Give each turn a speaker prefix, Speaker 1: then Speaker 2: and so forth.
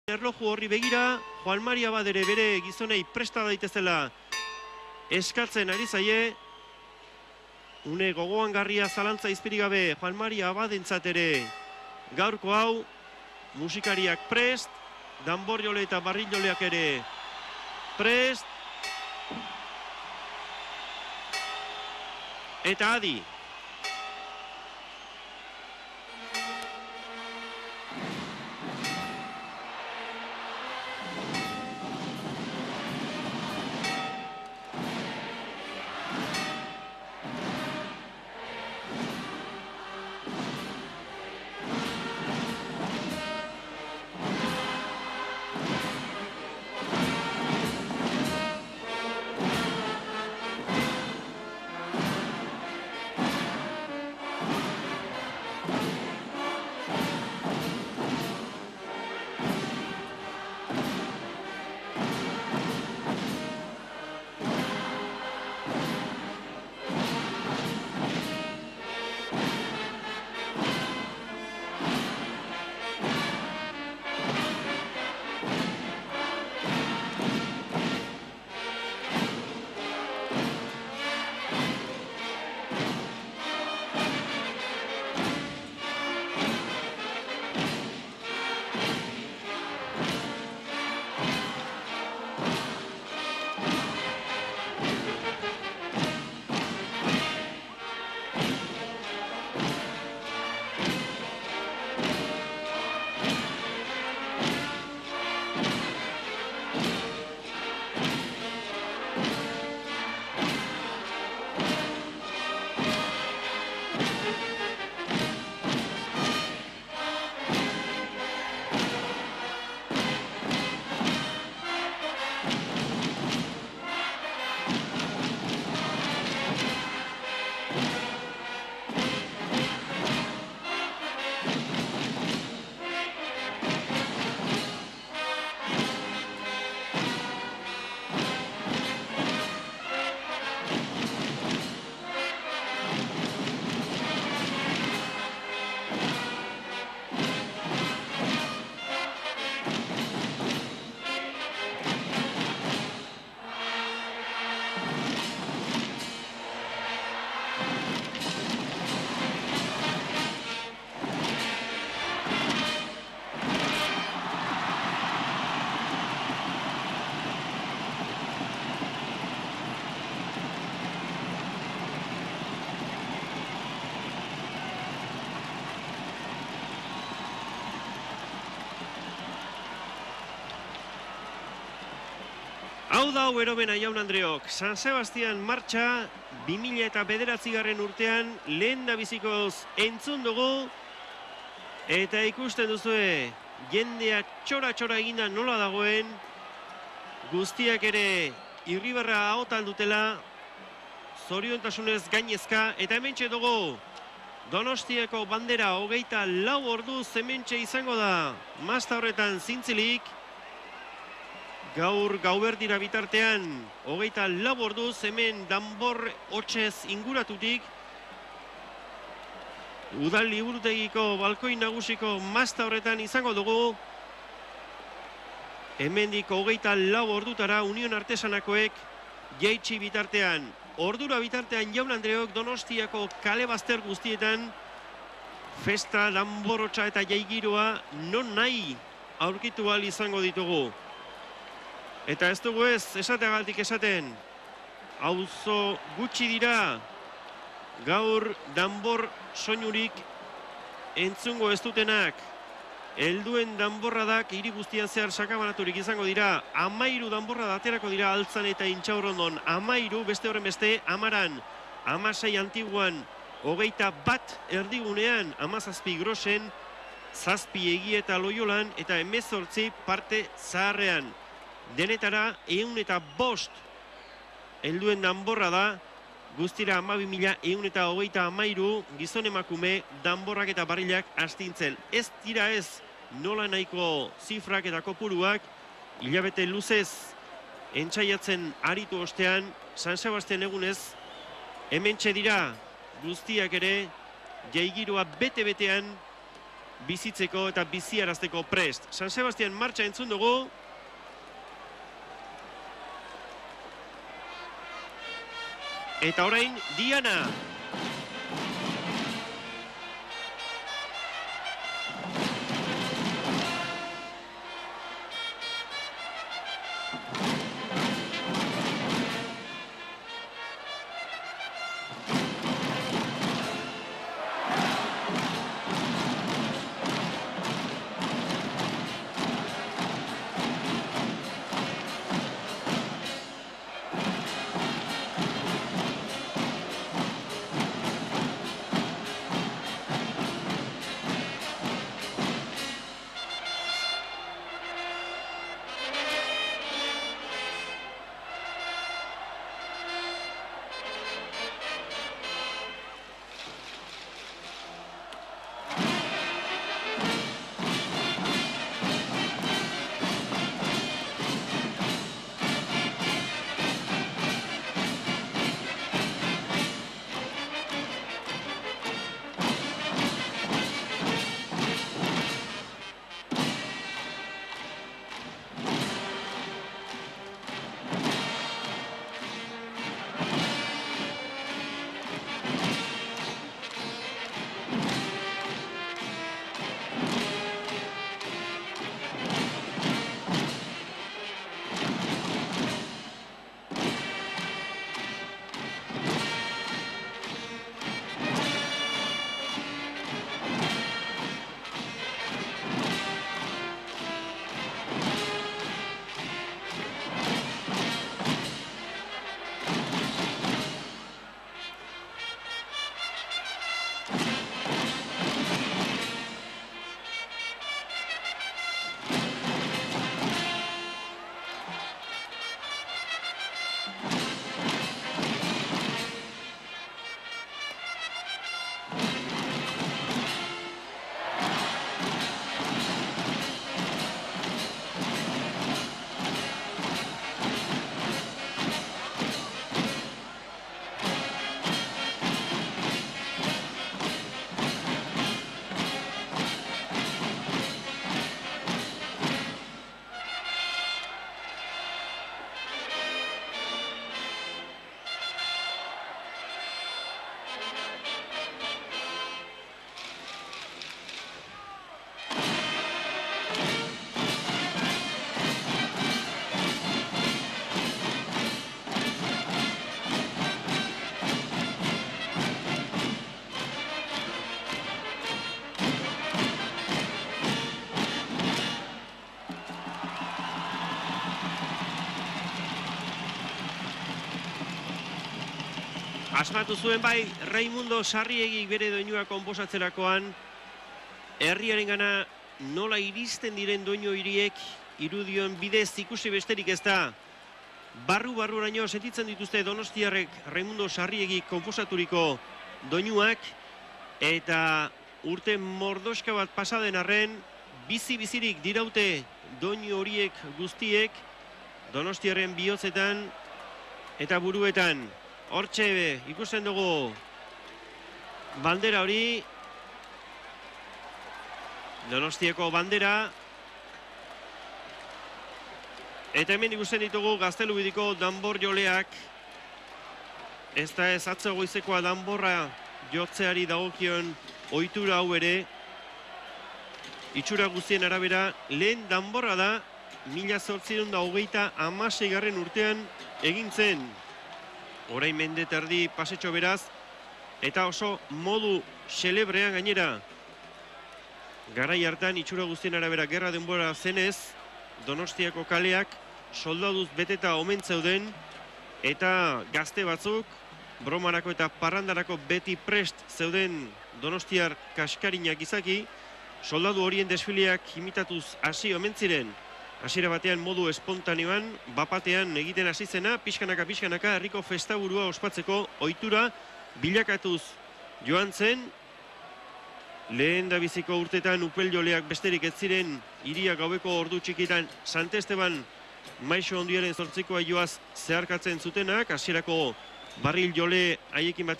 Speaker 1: Erloju horri begira, Juan Mari Abadere bere gizonei presta daitezela eskatzen ari zaie. Une gogoan garria zalantza izpirik gabe Juan Mari Abadentzat ere gaurko hau, musikariak prest, danborjole eta barrilloleak ere prest. Eta adi. Hau da erobena jaun Andreok, San Sebastian martxa 2009 urtean lehen da bizikoz entzun dugu eta ikusten duzue jendea txora eginda nola dagoen, guztiak ere irribarra ahotan dutela, zoriontasunez gainezka, eta hementxe dugu Donostiako bandera 24 ordu hementxe izango da mazta horretan zintzilik. Gaur gauberdira bitartean, 24 orduz hemen danbor hotxez inguratutik. Udal liburutegiko balkoin nagusiko mazta horretan izango dugu. Hemendik 24 ordutara Union Artesanakoek jaitsi bitartean. Ordura bitartean jaun Andreok Donostiako kale bazter guztietan festa, danbor hotxa eta jaigiroa non nahi aurkitu ahal izango ditugu. Eta ez dugu ez, esateagatik esaten, auzo gutxi dira, gaur danbor soinurik entzungo ez dutenak, helduen danborradak hiri guztian zehar sakabanaturik izango dira, 13 danborrada aterako dira Altzan eta Intxaurrondon, 13 beste horren beste, Amaran, 16 Antiguan, 21 erdigunean, 17 Grosen, 7 Egi eta Loiolan, eta 18 parte zaharrean. Denetara 105 helduen danborra da, guztira 12.133 gizon emakume danborrak eta barrilak astintzen. Ez dira ez nola nahiko zifrak eta kopuruak, hilabete luzez entsaiatzen aritu ostean, San Sebastian egunez, hementxe dira guztiak ere, jaigiroa bete-betean bizitzeko eta biziarazteko prest. San Sebastian martxa entzun dugu. Eta orain, Diana. Asmatu zuen bai Raimundo Sarriegi bere doinua konposatzerakoan, herriaren gana nola iristen diren doinu hiriek irudion bidez ikusi besterik ez da. Barru-barruraino sentitzen dituzte donostiarrek Raimundo Sarriegi konposaturiko doinuak, eta urte mordoska bat pasaden arren, bizi-bizirik diraute doinu horiek guztiek donostiarren bihotzetan eta buruetan. Hortxe ikusten dugu bandera hori, Donostiako bandera, eta hemen ikusten ditugu Gaztelubidiko danbor joleak, ez da ez atzo goizekoa danborra jotzeari dagokion ohitura hau ere, itxura guztien arabera, lehen danborra da 1826 urtean egin zen. Orain mende terdi pasetxo beraz, eta oso modu xelebrean gainera. Garai hartan itxura guztien arabera gerra denbora zenez, Donostiako kaleak soldaduz beteta omen zeuden, eta gazte batzuk, bromarako eta parrandarako beti prest zeuden donostiar kaskarinak izaki, soldadu horien desfileak imitatuz hasi omen ziren. Hasiera batean modu espontaneoan, bapatean egiten hasi zena, pixkanaka herriko festaburua ospatzeko ohitura bilakatuz joan zen. Lehen da biziko urtetan upeljoleak besterik ez ziren, hiria gaueko ordu txikitan Sant Esteban Maixo Handiaren 8koa joaz zeharkatzen zutenak, hasierako barril jole haiekin